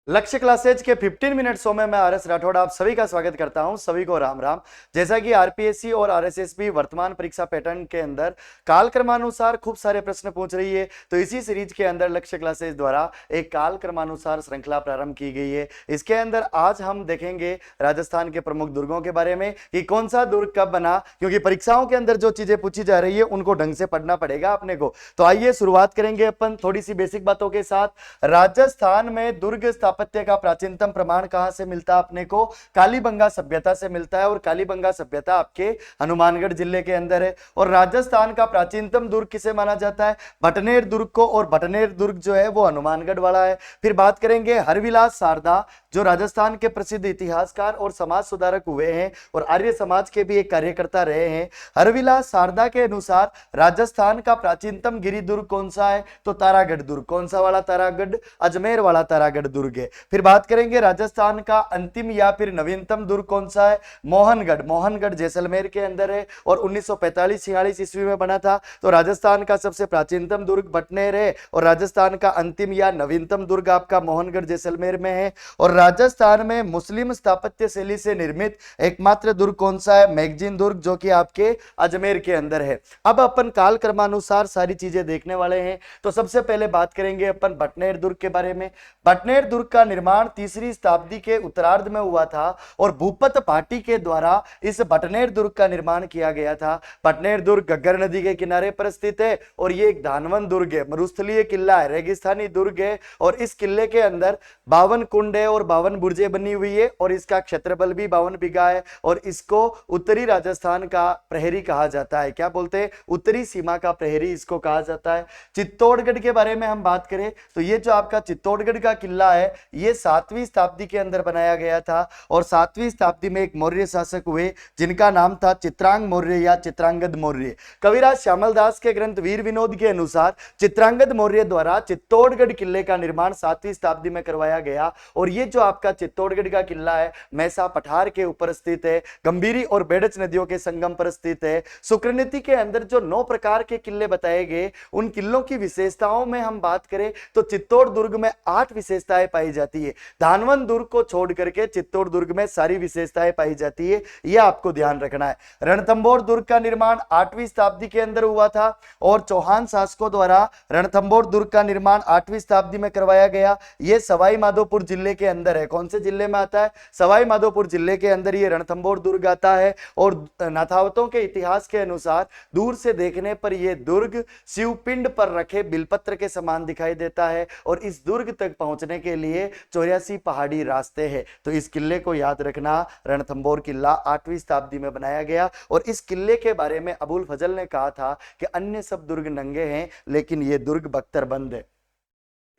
लक्ष्य क्लासेज के 15 minute show में मैं आरएस राठौड़ आप सभी का स्वागत करता हूं। सभी को राम राम। जैसा कि आरपीएससी और आरएसएसबी वर्तमान परीक्षा पैटर्न के अंदर कालक्रमानुसार खूब सारे प्रश्न पूछ रही है, तो इसी सीरीज के अंदर लक्ष्य क्लासेज द्वारा एक कालक्रमानुसार श्रृंखला प्रारंभ की गई है। इसके अंदर आज हम देखेंगे राजस्थान के प्रमुख दुर्गों के बारे में कि कौन सा दुर्ग कब बना, क्योंकि परीक्षाओं के अंदर जो चीजें पूछी जा रही है उनको ढंग से पढ़ना पड़ेगा अपने को। तो आइए शुरुआत करेंगे अपन थोड़ी सी बेसिक बातों के साथ। राजस्थान में दुर्ग स्थापत्य का प्राचीनतम प्रमाण कहां से मिलता है अपने को? कालीबंगा सभ्यता से मिलता है, और कालीबंगा सभ्यता आपके हनुमानगढ़ जिले के अंदर है। और राजस्थान का प्राचीनतम दुर्ग किसे माना जाता है? भटनेर दुर्ग को, और भटनेर दुर्ग जो है वो हनुमानगढ़ वाला है। फिर बात करेंगे हरविलास शारदा, जो राजस्थान के प्रसिद्ध इतिहासकार और समाज सुधारक हुए हैं और आर्य समाज के भी एक कार्यकर्ता रहे हैं। हरविलास शारदा के अनुसार राजस्थान का प्राचीनतम गिरी दुर्ग कौन सा है? तो तारागढ़ दुर्ग। कौन सा वाला तारागढ़? अजमेर वाला तारागढ़ दुर्ग है। फिर बात करेंगे राजस्थान का अंतिम या फिर नवीनतम दुर्ग कौन सा है? मोहनगढ़। मोहनगढ़ जैसलमेर के अंदर है और 1945-46 ईस्वी में बना था। तो राजस्थान का सबसे प्राचीनतम दुर्ग भटनेर है और राजस्थान का अंतिम या नवीनतम दुर्ग आपका मोहनगढ़ जैसलमेर में है। और राजस्थान में मुस्लिम स्थापत्य शैली से निर्मित एकमात्र दुर्ग कौन सा है? मैगजीन दुर्ग, जो कि आपके अजमेर के अंदर है। अब अपन काल क्रमानुसार सारी चीजें देखने वाले हैं। तो सबसे पहले बात करेंगे अपन भटनेर दुर्ग के बारे में। भटनेर दुर्ग का निर्माण 3री शताब्दी के उत्तरार्ध में हुआ था और भूपत भाटी के द्वारा इस भटनेर दुर्ग का निर्माण किया गया था। भटनेर दुर्ग घग्गर नदी के किनारे पर स्थित है और ये एक धानवन दुर्ग है, मरुस्थलीय किला है, रेगिस्तानी दुर्ग है। और इस किले के अंदर 52 कुंड है और 52 बुर्जें बनी हुई है और इसका क्षेत्रफल भी 52 बीघा है। और इसको उत्तरी राजस्थान का प्रहरी कहा जाता है। क्या बोलते हैं? उत्तरी सीमा का प्रहरी इसको कहा जाता है। चित्तौड़गढ़ के बारे में हम बात करें तो ये जो आपका चित्तौड़गढ़ का किला है ये 7वीं शताब्दी के अंदर बनाया गया था और 7वीं शताब्दी में एक मौर्य शासक हुए जिनका नाम था चित्रांग मौर्य या चित्रांगद मौर्य। कविराज श्यामल दास के ग्रंथ वीर विनोद के अनुसार चित्रांगद मौर्य द्वारा चित्तौड़गढ़ किले का निर्माण 7वीं शताब्दी में करवाया गया। और ये जो आपका चित्तौड़गढ़ का किला है मैसा पठार के ऊपर स्थित है, गंभीरी और बेड़च नदियों के संगम पर स्थित है। शुक्रनीति के अंदर जो 9 प्रकार के किले बताए गए उन किलों की विशेषताओं में हम बात करें तो चित्तौड़ दुर्ग में 8 विशेषताएं पाई जाती है। धानवन दुर्ग को छोड़ करके चित्तौड़ दुर्ग में सारी विशेषताएं पाई जाती है, यह आपको ध्यान रखना है। रणथंभौर दुर्ग का निर्माण 8वीं शताब्दी के अंदर हुआ था और चौहान शासकों द्वारा रणथंभौर दुर्ग का निर्माण 8वीं शताब्दी में करवाया गया। यह सवाई माधोपुर जिले के अंदर है। कौन से जिले में आता है? सवाई माधोपुर जिले के अंदर ये रणथंभौर दुर्ग आता है। और नाथावतों के इतिहास के अनुसार दूर से देखने पर यह दुर्ग शिवपिंड पर रखे बिलपत्र के समान दिखाई देता है और इस दुर्ग तक पहुंचने के लिए 84 पहाड़ी रास्ते हैं। तो इस किले को याद रखना, रणथंभौर किला 8वीं शताब्दी में बनाया गया। और इस किले के बारे में अबुल फजल ने कहा था कि अन्य सब दुर्ग नंगे हैं लेकिन यह दुर्ग बख्तरबंद है।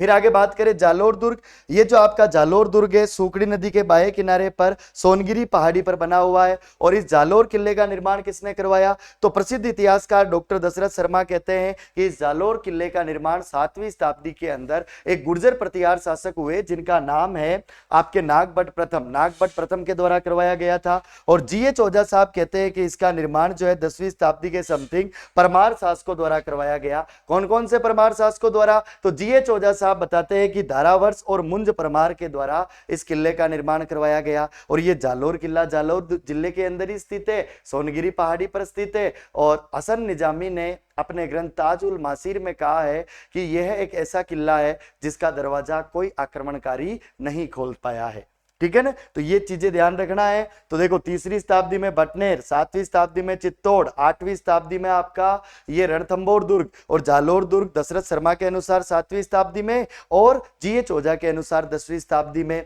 फिर आगे बात करें जालोर दुर्ग। ये जो आपका जालोर दुर्ग है सूखड़ी नदी के बाएं किनारे पर सोनगिरी पहाड़ी पर बना हुआ है। और इस जालोर किले का निर्माण किसने करवाया? तो प्रसिद्ध इतिहासकार डॉक्टर दशरथ शर्मा कहते हैं कि इस जालोर किले का निर्माण 7वीं शताब्दी के अंदर एक गुर्जर प्रतिहार शासक हुए जिनका नाम है आपके नागभट्ट प्रथम। नागभट्ट प्रथम के द्वारा करवाया गया था। और जीएच ओझा साहब कहते हैं कि इसका निर्माण जो है 10वीं शताब्दी के समथिंग परमार शासकों द्वारा करवाया गया। कौन कौन से परमार शासकों द्वारा? तो जीएच ओझा साहब बताते हैं कि धारावर्ष और मुंज परमार के द्वारा इस किले का निर्माण करवाया गया। और ये जालोर किला जालोर जिले के अंदर ही स्थित है, सोनगिरी पहाड़ी पर स्थित है। और हसन निजामी ने अपने ग्रंथ ताजुल मासीर में कहा है कि यह एक ऐसा किला है जिसका दरवाजा कोई आक्रमणकारी नहीं खोल पाया है। ठीक है ना? तो ये चीजें ध्यान रखना है। तो देखो 3री शताब्दी में भटनेर, 7वीं शताब्दी में चित्तौड़, 8वीं शताब्दी में आपका ये रणथंभौर दुर्ग और जालोर दुर्ग दशरथ शर्मा के अनुसार 7वीं शताब्दी में और जीएच ओझा के अनुसार 10वीं शताब्दी में,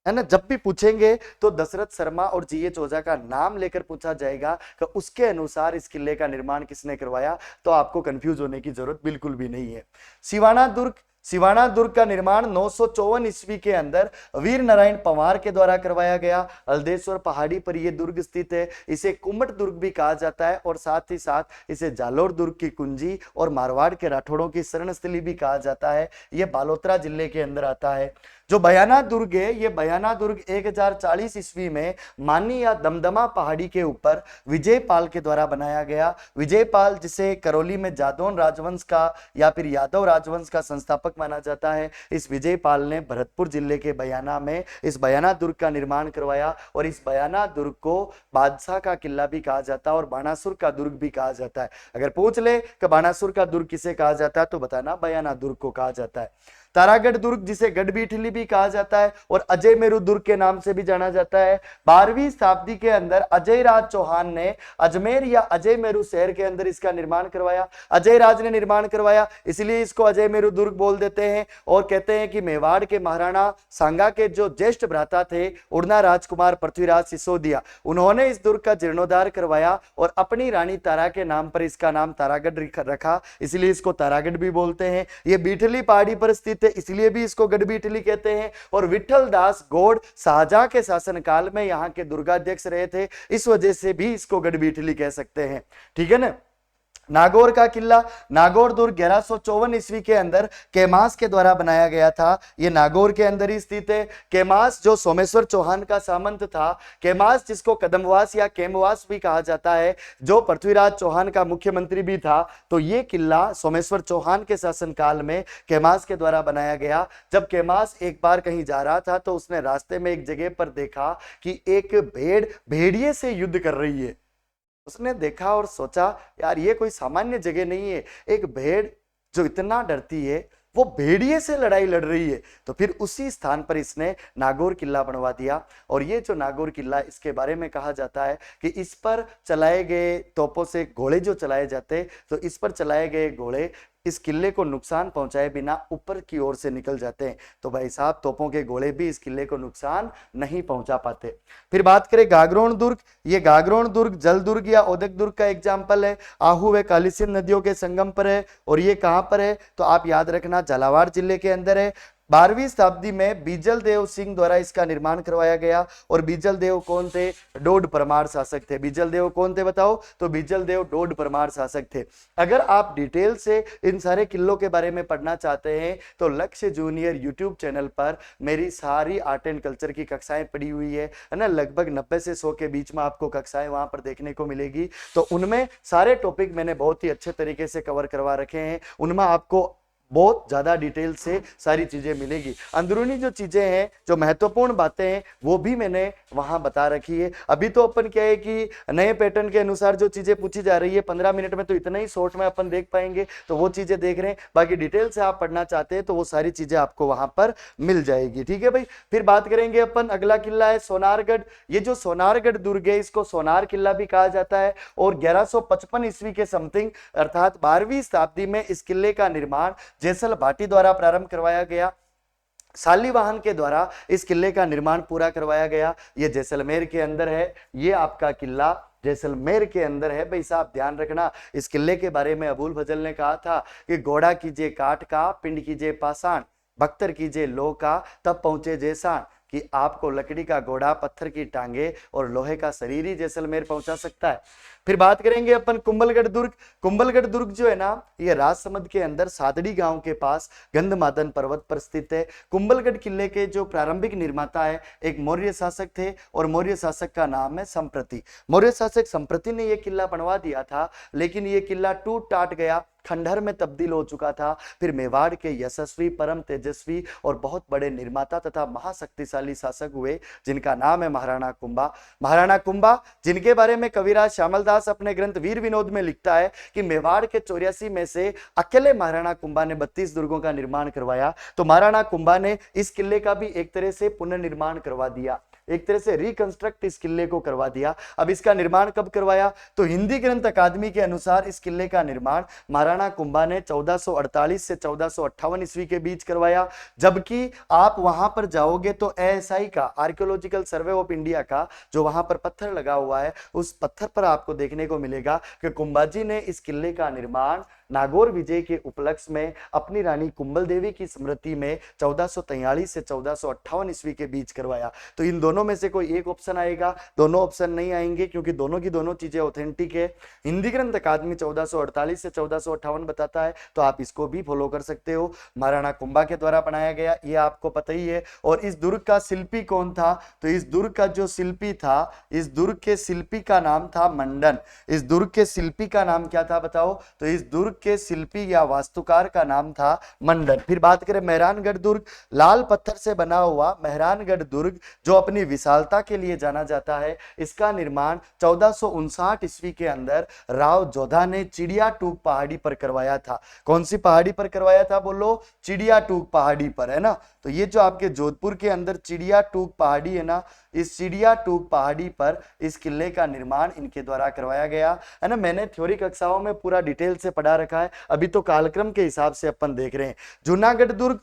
है ना? जब भी पूछेंगे तो दशरथ शर्मा और जीएच ओझा का नाम लेकर पूछा जाएगा कि उसके अनुसार इस किले का निर्माण किसने करवाया, तो आपको कंफ्यूज होने की जरूरत बिल्कुल भी नहीं है। सिवाना दुर्ग। सिवाना दुर्ग का निर्माण 954 ईस्वी के अंदर वीर नारायण पंवार के द्वारा करवाया गया। हल्देश्वर पहाड़ी पर यह दुर्ग स्थित है। इसे कुमट दुर्ग भी कहा जाता है और साथ ही साथ इसे जालोर दुर्ग की कुंजी और मारवाड़ के राठौड़ों की शरण स्थली भी कहा जाता है। यह बालोतरा जिले के अंदर आता है। जो बयाना दुर्ग है, ये बयाना दुर्ग 1040 ईस्वी में मानी या दमदमा पहाड़ी के ऊपर विजयपाल के द्वारा बनाया गया। विजयपाल, जिसे करौली में जादौन राजवंश का या फिर यादव राजवंश का संस्थापक माना जाता है, इस विजयपाल ने भरतपुर जिले के बयाना में इस बयाना दुर्ग का निर्माण करवाया। और इस बयाना दुर्ग को बादशाह का किला भी कहा जाता है और बाणासुर का दुर्ग भी कहा जाता है। अगर पूछ ले कि बाणासुर का दुर्ग किसे कहा जाता है तो बताना बयाना दुर्ग को कहा जाता है। तारागढ़ दुर्ग, जिसे गढ़बीठली भी कहा जाता है और अजय मेरू दुर्ग के नाम से भी जाना जाता है, 12वीं शताब्दी के अंदर अजय राज चौहान ने अजमेर या अजय मेरू शहर के अंदर इसका निर्माण करवाया। अजय राज ने निर्माण करवाया, इसलिए इसको अजय मेरू दुर्ग बोल देते हैं। और कहते हैं कि मेवाड़ के महाराणा सांगा के जो ज्येष्ठ भ्राता थे उड़ना राजकुमार पृथ्वीराज सिसोदिया, उन्होंने इस दुर्ग का जीर्णोद्धार करवाया और अपनी रानी तारा के नाम पर इसका नाम तारागढ़ रखा, इसलिए इसको तारागढ़ भी बोलते हैं। ये बीठली पहाड़ी पर स्थित इसलिए भी इसको गढ़बीठली कहते हैं। और विठल दास गौड़ शाहजहां के शासनकाल में यहाँ के दुर्गाध्यक्ष रहे थे, इस वजह से भी इसको गढ़बीठली कह सकते हैं। ठीक है ना। नागौर का किला, नागौर दुर्ग 1154 ईस्वी के अंदर केमास के द्वारा बनाया गया था। यह नागौर के अंदर ही स्थित है। केमास जो सोमेश्वर चौहान का सामंत था, केमास जिसको कदमवास या केमवास भी कहा जाता है, जो पृथ्वीराज चौहान का मुख्यमंत्री भी था, तो यह किला सोमेश्वर चौहान के शासनकाल में केमास के द्वारा बनाया गया। जब केमास एक बार कहीं जा रहा था तो उसने रास्ते में एक जगह पर देखा कि एक भेड़ भेड़िए से युद्ध कर रही है। उसने देखा और सोचा यार ये कोई सामान्य जगह नहीं है, एक भेड़ जो इतना डरती है वो भेड़िए से लड़ाई लड़ रही है। तो फिर उसी स्थान पर इसने नागौर किला बनवा दिया। और ये जो नागौर किला, इसके बारे में कहा जाता है कि इस पर चलाए गए तोपों से घोड़े जो चलाए जाते, तो इस पर चलाए गए घोड़े इस किले को नुकसान पहुंचाए बिना ऊपर की ओर से निकल जाते हैं। तो भाई साहब, तोपों के घोड़े भी इस किले को नुकसान नहीं पहुंचा पाते। फिर बात करें गागरोन दुर्ग, ये गागरोन दुर्ग जल दुर्ग या ओदक दुर्ग का एग्जाम्पल है। आहू व कालीसिंध नदियों के संगम पर है। और ये कहां पर है तो आप याद रखना, झालावाड़ जिले के अंदर है। 12वीं शताब्दी में बीजल देव सिंह द्वारा इसका निर्माण करवाया गया। और बीजल देव कौन थे? डोड परमार शासक थे। बीजल देव कौन थे बताओ? तो बीजल देव डोड परमार शासक थे। अगर आप डिटेल से इन सारे किलों के बारे में पढ़ना चाहते हैं तो लक्ष्य जूनियर यूट्यूब चैनल पर मेरी सारी आर्ट एंड कल्चर की कक्षाएं पड़ी हुई है ना, लगभग 90 से 100 के बीच में आपको कक्षाएं वहां पर देखने को मिलेगी। तो उनमें सारे टॉपिक मैंने बहुत ही अच्छे तरीके से कवर करवा रखे हैं। उनमें आपको बहुत ज्यादा डिटेल से सारी चीजें मिलेगी। अंदरूनी जो चीजें हैं, जो महत्वपूर्ण बातें हैं, वो भी मैंने वहां बता रखी है। अभी तो अपन क्या है कि नए पैटर्न के अनुसार जो चीजें पूछी जा रही है 15 मिनट में तो इतना ही शॉर्ट में अपन देख पाएंगे, तो वो चीजें देख रहे हैं। बाकी डिटेल से आप पढ़ना चाहते हैं तो वो सारी चीजें आपको वहां पर मिल जाएगी। ठीक है भाई। फिर बात करेंगे अपन, अगला किला है सोनारगढ़। ये जो सोनारगढ़ दुर्ग है इसको सोनार किला भी कहा जाता है। और 1155 ईस्वी के समथिंग अर्थात 12वीं शताब्दी में इस किले का निर्माण जैसल भाटी द्वारा प्रारंभ करवाया गया। शालिवाहन के द्वारा इस किले का निर्माण पूरा करवाया गया। ये जैसलमेर के अंदर है। ये आपका किला जैसलमेर के अंदर है। भाई साहब ध्यान रखना, इस किले के बारे में अबुल फजल ने कहा था कि घोड़ा कीजिए काठ का, पिंड कीजिए पाषाण, बख्तर कीजिए लोह का, तब पहुंचे जैसान। कि आपको लकड़ी का घोड़ा, पत्थर की टांगे और लोहे का शरीर ही जैसलमेर पहुंचा सकता है। फिर बात करेंगे अपन कुंभलगढ़ दुर्ग। कुंभलगढ़ दुर्ग जो है ना, ये राजसमंद के अंदर सादड़ी गांव के पास गंधमादन पर्वत पर स्थित है। कुंभलगढ़ किले के जो प्रारंभिक निर्माता है एक मौर्य शासक थे और मौर्य शासक का नाम है संप्रति। मौर्य शासक संप्रति ने यह किला बनवा दिया था, लेकिन यह किला टूट टाट गया, खंडहर में तब्दील हो चुका था। फिर मेवाड़ के यशस्वी, परम तेजस्वी और बहुत बड़े निर्माता तथा महाशक्तिशाली शासक हुए जिनका नाम है महाराणा कुंभा। महाराणा कुंभा, जिनके बारे में कविराज श्यामल दास अपने ग्रंथ वीर विनोद में लिखता है कि मेवाड़ के 84 में से अकेले महाराणा कुंभा ने 32 दुर्गों का निर्माण करवाया। तो महाराणा कुंभा ने इस किले का भी एक तरह से पुनर्निर्माण करवा दिया, एक तरह से रिकंस्ट्रक्ट इस किले को करवा दिया। अब इसका निर्माण कब करवाया? तो हिंदी ग्रंथ अकादमी के अनुसार इस किले का निर्माण महाराणा कुंभा ने 1448 से 1458 ईस्वी के बीच करवाया। जबकि आप वहां पर जाओगे तो एएसआई का, आर्कियोलॉजिकल सर्वे ऑफ इंडिया का, जो वहां पर पत्थर लगा हुआ है, उस पत्थर पर आपको देखने को मिलेगा कि कुंभाजी ने इस किले का निर्माण नागौर विजय के उपलक्ष्य में अपनी रानी कुंभल देवी की स्मृति में 1443 से 1458 ईस्वी के बीच करवाया। तो इन दोनों में से कोई एक ऑप्शन आएगा, दोनों ऑप्शन नहीं आएंगे क्योंकि दोनों की दोनों चीजें ऑथेंटिक है। हिंदी ग्रंथ अकादमी 1448 से 1458 बताता है, तो आप इसको भी फॉलो कर सकते हो। महाराणा कुंभा के द्वारा बनाया गया, ये आपको पता ही है। और इस दुर्ग का शिल्पी कौन था? तो इस दुर्ग का जो शिल्पी था, इस दुर्ग के शिल्पी का नाम था मंडन। इस दुर्ग के शिल्पी का नाम क्या था बताओ? तो इस दुर्ग के शिल्पी या वास्तुकार का नाम था मंडन। फिर बात करें मेहरानगढ़ दुर्ग, लाल पत्थर से बना हुआ मेहरानगढ़ दुर्ग जो अपनी विशालता के लिए जाना जाता है, इसका निर्माण 1459 ईस्वी के अंदर राव जोधा ने चिड़िया टूक पहाड़ी पर करवाया था। कौन सी पहाड़ी पर करवाया था? बोलो, चिड़िया टूक पहाड़ी पर, है ना। तो ये जो आपके जोधपुर के अंदर चिड़िया टूक पहाड़ी है ना, इस चिड़िया टूक पहाड़ी पर इस किले का निर्माण इनके द्वारा करवाया गया है ना। मैंने थ्योरी कक्षाओं में पूरा डिटेल से पढ़ा रखा है, अभी तो कालक्रम के हिसाब से अपन देख रहे हैं। जूनागढ़ दुर्ग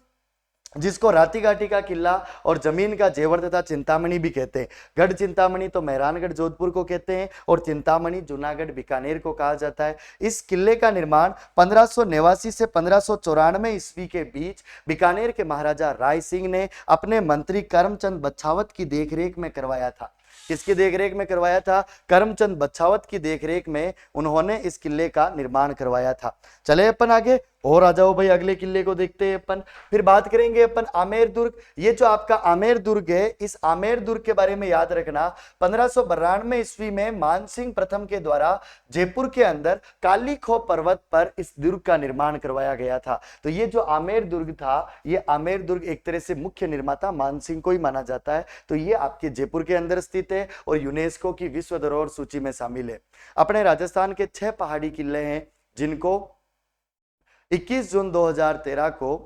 जिसको राती घाटी का किला और जमीन का जेवर तथा चिंतामणि भी कहते हैं। गढ़ चिंतामणि तो मेहरानगढ़ जोधपुर को कहते हैं और चिंतामणि जूनागढ़ बीकानेर को कहा जाता है। इस किले का निर्माण 1589 से 1594 ईस्वी के बीच बीकानेर के महाराजा राय सिंह ने अपने मंत्री करमचंद बछावत की देखरेख में करवाया था। किसकी देखरेख में करवाया था? करमचंद बछावत की देखरेख में उन्होंने इस किले का निर्माण करवाया था। चले अपन आगे और आ जाओ भाई, अगले किले को देखते हैं अपन। फिर बात करेंगे अपन आमेर दुर्ग। ये जो आपका आमेर दुर्ग है, इस आमेर दुर्ग के बारे में याद रखना, 1592 ईस्वी में मानसिंह प्रथम के द्वारा जयपुर के अंदर काली खो पर्वत पर इस दुर्ग का निर्माण करवाया गया था। तो ये जो आमेर दुर्ग था, ये आमेर दुर्ग एक तरह से मुख्य निर्माता मानसिंह को ही माना जाता है। तो ये आपके जयपुर के अंदर स्थित है और यूनेस्को की विश्व धरोहर सूची में शामिल है। अपने राजस्थान के 6 पहाड़ी किले हैं जिनको 21 जून 2013 को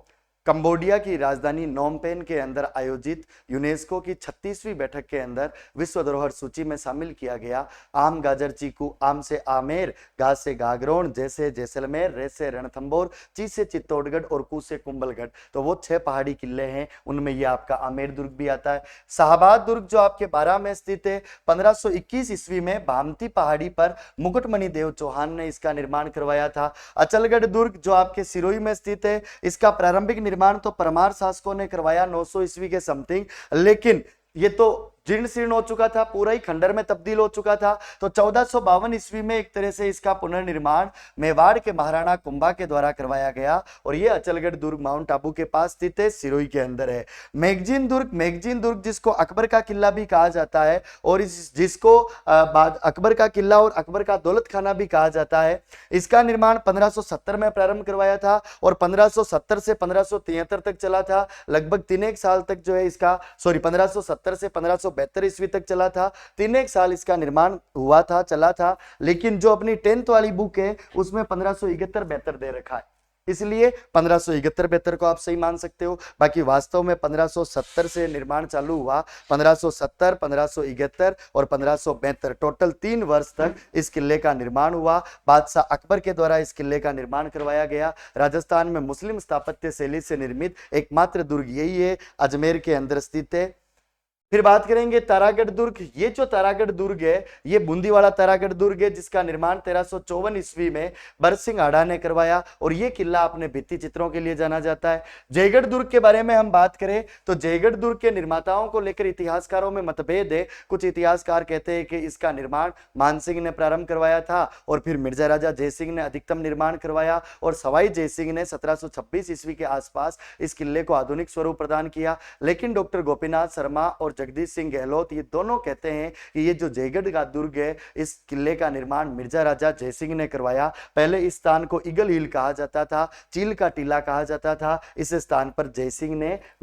कंबोडिया की राजधानी नोमपेन के अंदर आयोजित यूनेस्को की 36वीं बैठक के अंदर विश्व धरोहर सूची में शामिल किया गया। आम गाजर चीकू, आम से आमेर, गा से गागरोन, जैसे जैसलमेर, रे से रणथंभौर, ची से चित्तौड़गढ़ और कू से कुंभलगढ़। तो वो 6 पहाड़ी किले हैं, उनमें ये आपका आमेर दुर्ग भी आता है। शाहबाद दुर्ग जो आपके 12 में स्थित है, 1521 ईस्वी में भामती पहाड़ी पर मुकुटमणि देव चौहान ने इसका निर्माण करवाया था। अचलगढ़ दुर्ग जो आपके सिरोही में स्थित है, इसका प्रारंभिक निर्माण तो परमार शासकों ने करवाया 900 ईस्वी के समथिंग, लेकिन ये तो जीर्ण शीर्ण हो चुका था, पूरा ही खंडर में तब्दील हो चुका था। तो 1452 ईस्वी में एक तरह से इसका पुनर्निर्माण मेवाड़ के महाराणा कुंभा के द्वारा करवाया गया और ये अचलगढ़ दुर्ग माउंट आबू के पास स्थित है, सिरोही के अंदर है। मैगजीन दुर्ग जिसको अकबर का किला भी कहा जाता है और जिसको अकबर का किला और अकबर का दौलत खाना भी कहा जाता है, इसका निर्माण 1570 में प्रारंभ करवाया था और 1570 से 1573 तक चला था। लगभग 3 साल तक जो है इसका 1570 से 1572 ईस्वी तक चला था। 3 साल इसका निर्माण हुआ था, चला था, लेकिन जो अपनी 10th वाली बुक है उसमें 1571-72 दे रखा है, इसलिए 1571-72 को आप सही मान सकते हो। बाकी वास्तव में 1570 से निर्माण चालू हुआ, 1570, 1571 और 1572 टोटल 3 वर्ष तक इस किले का निर्माण हुआ। बादशाह अकबर के द्वारा इस किले का निर्माण करवाया गया। राजस्थान में मुस्लिम स्थापत्य शैली से निर्मित एकमात्र दुर्ग यही है, अजमेर के अंदर स्थित है। फिर बात करेंगे तारागढ़ दुर्ग। ये जो तारागढ़ दुर्ग है, ये बूंदी वाला तारागढ़ दुर्ग है जिसका निर्माण 1354 ईस्वी में बरसिंह आढ़ा ने करवाया और ये किला अपने भित्ति चित्रों के लिए जाना जाता है। जयगढ़ दुर्ग के बारे में हम बात करें तो जयगढ़ दुर्ग के निर्माताओं को लेकर इतिहासकारों में मतभेद है। कुछ इतिहासकार कहते हैं कि इसका निर्माण मानसिंह ने प्रारंभ करवाया था और फिर मिर्जा राजा जयसिंह ने अधिकतम निर्माण करवाया और सवाई जयसिंह ने 1726 ईस्वी के आसपास इस किले को आधुनिक स्वरूप प्रदान किया। लेकिन डॉक्टर गोपीनाथ शर्मा और जगदीश सिंह गहलोत ये दोनों कहते हैं कि ये जो जयगढ़ का दुर्ग है, इस किले का निर्माण मिर्जा राजा जयसिंह ने करवाया। पहले इस स्थान को ईगल हिल कहा जाता था, चील का टीला कहा जाता था। इस स्थान पर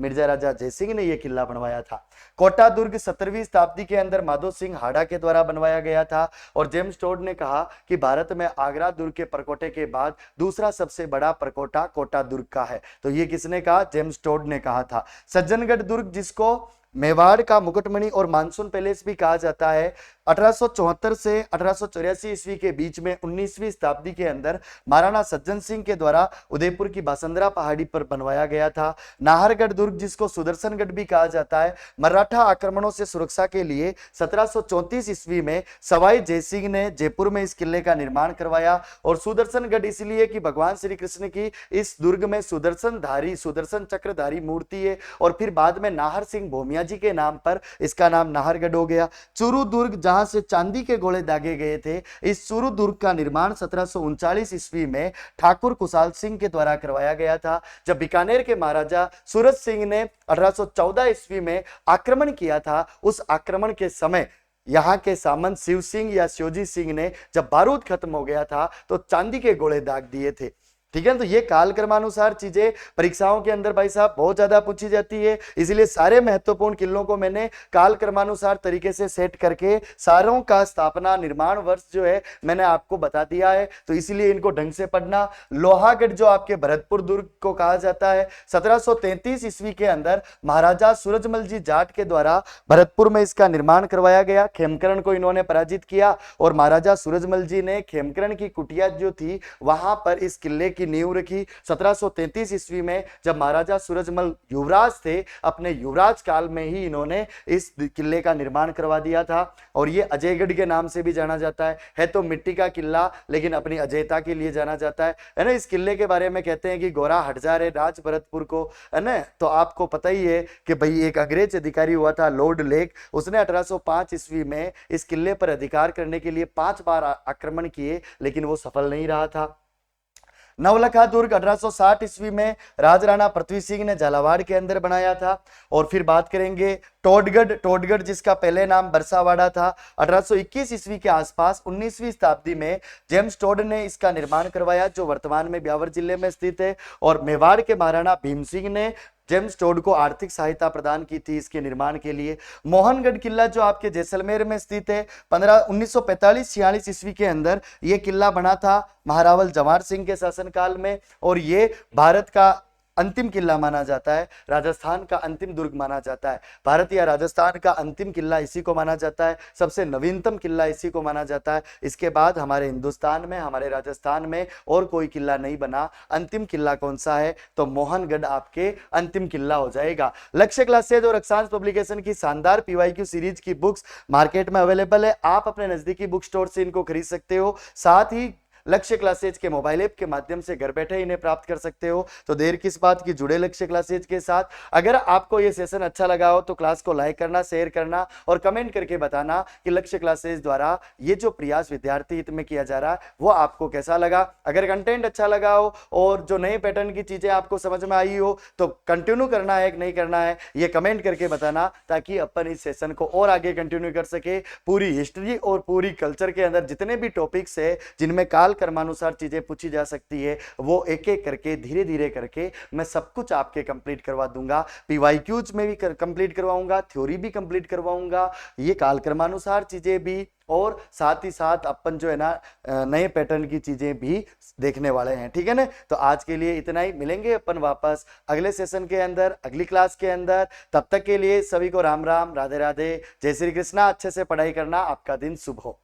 मिर्जा राजा जयसिंह ने यह किला बनवाया था। कोटा दुर्ग 17वीं शताब्दी के अंदर माधो सिंह हाड़ा के द्वारा बनवाया गया था और जेम्स टोड ने कहा कि भारत में आगरा दुर्ग के परकोटे के बाद दूसरा सबसे बड़ा परकोटा कोटा दुर्ग का है। तो ये किसने कहा? जेम्स टोड ने कहा था। सज्जनगढ़ दुर्ग जिसको मेवाड़ का मुकुटमणि और मानसून पैलेस भी कहा जाता है। 1874 से 1884 ईस्वी के बीच में 19वीं शताब्दी के अंदर महाराणा सज्जन सिंह के द्वारा उदयपुर की बासंद्रा पहाड़ी पर बनवाया गया था। नाहरगढ़ दुर्ग, जिसको सुदर्शनगढ़ भी कहा जाता है, मराठा आक्रमणों से सुरक्षा के लिए 1734 ईस्वी में सवाई जयसिंह ने जयपुर में इस किले का निर्माण करवाया। और सुदर्शनगढ़ इसलिए कि भगवान श्री कृष्ण की इस दुर्ग में सुदर्शन चक्रधारी मूर्ति है। और फिर बाद में नाहर सिंह भोमिया जी के नाम पर इसका नाम नाहरगढ़ हो गया। चूरू दुर्ग, जहां से चांदी के गोले दागे गए थे, इस चूरू दुर्ग का निर्माण 1739 ईस्वी में ठाकुर कुशाल सिंह के द्वारा करवाया गया था। जब बीकानेर के महाराजा सूरज सिंह ने 1814 ईस्वी में आक्रमण किया था, उस आक्रमण के समय यहाँ के सामंत शिव सिंह या शिवजी सिंह ने जब बारूद खत्म हो गया था तो चांदी के गोले दाग दिए थे। ठीक है, तो ये कालक्रमानुसार चीजें परीक्षाओं के अंदर भाई साहब बहुत ज्यादा पूछी जाती है, इसलिए सारे महत्वपूर्ण किलों को मैंने कालक्रमानुसार तरीके से सेट करके सारों का स्थापना निर्माण वर्ष जो है मैंने आपको बता दिया है, तो इसीलिए इनको ढंग से पढ़ना। लोहागढ़ जो आपके भरतपुर दुर्ग को कहा जाता है, 1733 ईस्वी के अंदर महाराजा सूरजमल जी जाट के द्वारा भरतपुर में इसका निर्माण करवाया गया। खेमकरण को इन्होंने पराजित किया और महाराजा सूरजमल जी ने खेमकरण की कुटिया जो थी वहां पर इस किले की नींव रखी। 1733 ईस्वी में जब महाराजा सूरजमल युवराज थे, अपने युवराज काल में ही इन्होंने इस किले का निर्माण करवा दिया था। और ये अजयगढ़ के नाम से भी जाना जाता है तो मिट्टी का किला, लेकिन अपनी अजयता के लिए जाना जाता है ना। इस किले के बारे में कहते हैं कि गोरा हट जा रहे राज भरतपुर को, है ना। तो आपको पता ही है कि भाई एक अंग्रेज अधिकारी हुआ था लॉर्ड लेक, उसने 1805 ईस्वी में इस किले पर अधिकार करने के लिए 5 बार आक्रमण किए, लेकिन वो सफल नहीं रहा था। नवलखा दुर्ग 1860 ईस्वी में राजराणा पृथ्वी सिंह ने झालावाड़ के अंदर बनाया था। और फिर बात करेंगे टोडगढ़ जिसका पहले नाम बरसावाड़ा था। 1821 ईस्वी के आसपास 19वीं शताब्दी में जेम्स टोड ने इसका निर्माण करवाया, जो वर्तमान में ब्यावर जिले में स्थित है। और मेवाड़ के महाराणा भीम सिंह ने जेम्स टोड को आर्थिक सहायता प्रदान की थी इसके निर्माण के लिए। मोहनगढ़ किला जो आपके जैसलमेर में स्थित है, 1945-46 ईस्वी के अंदर यह किला बना था महारावल जवाहर सिंह के शासनकाल में। और ये भारत का अंतिम किला माना जाता है, राजस्थान का अंतिम दुर्ग माना जाता है। भारत या राजस्थान का अंतिम किला इसी को माना जाता है, सबसे नवीनतम किला इसी को माना जाता है। इसके बाद हमारे हिंदुस्तान में, हमारे राजस्थान में और कोई किला नहीं बना। अंतिम किला कौन सा है? तो मोहनगढ़ आपके अंतिम किला हो जाएगा। लक्ष्य क्लासेज और अक्षांश पब्लिकेशन की शानदार पीवाईक्यू सीरीज की बुक्स मार्केट में अवेलेबल है, आप अपने नजदीकी बुक स्टोर से इनको खरीद सकते हो। साथ ही लक्ष्य क्लासेज के मोबाइल ऐप के माध्यम से घर बैठे इन्हें प्राप्त कर सकते हो। तो देर किस बात की, जुड़े लक्ष्य क्लासेज के साथ। अगर आपको ये सेशन अच्छा लगा हो तो क्लास को लाइक करना, शेयर करना और कमेंट करके बताना कि लक्ष्य क्लासेज द्वारा ये जो प्रयास विद्यार्थी हित में किया जा रहा है वो आपको कैसा लगा। अगर कंटेंट अच्छा लगा हो और जो नए पैटर्न की चीजें आपको समझ में आई हो तो कंटिन्यू करना है कि नहीं करना है, ये कमेंट करके बताना, ताकि अपन इस सेशन को और आगे कंटिन्यू कर सके। पूरी हिस्ट्री और पूरी कल्चर के अंदर जितने भी टॉपिक्स है जिनमें काल कर्मानुसार चीजें पूछी जा सकती है, वो एक एक करके धीरे धीरे करके मैं सब कुछ आपके कंप्लीट करवा दूंगा। पीवाईक्यूज में भी कंप्लीट करवाऊंगा, थ्योरी भी कंप्लीट करवाऊंगा, ये काल कर्मानुसार चीजें भी, और साथ ही साथ अपन जो है ना नए पैटर्न की चीजें भी देखने वाले हैं। ठीक है ना। तो आज के लिए इतना ही, मिलेंगे अपन वापस अगले सेशन के अंदर, अगली क्लास के अंदर। तब तक के लिए सभी को राम राम, राधे राधे, जय श्री कृष्णा। अच्छे से पढ़ाई करना, आपका दिन शुभ हो।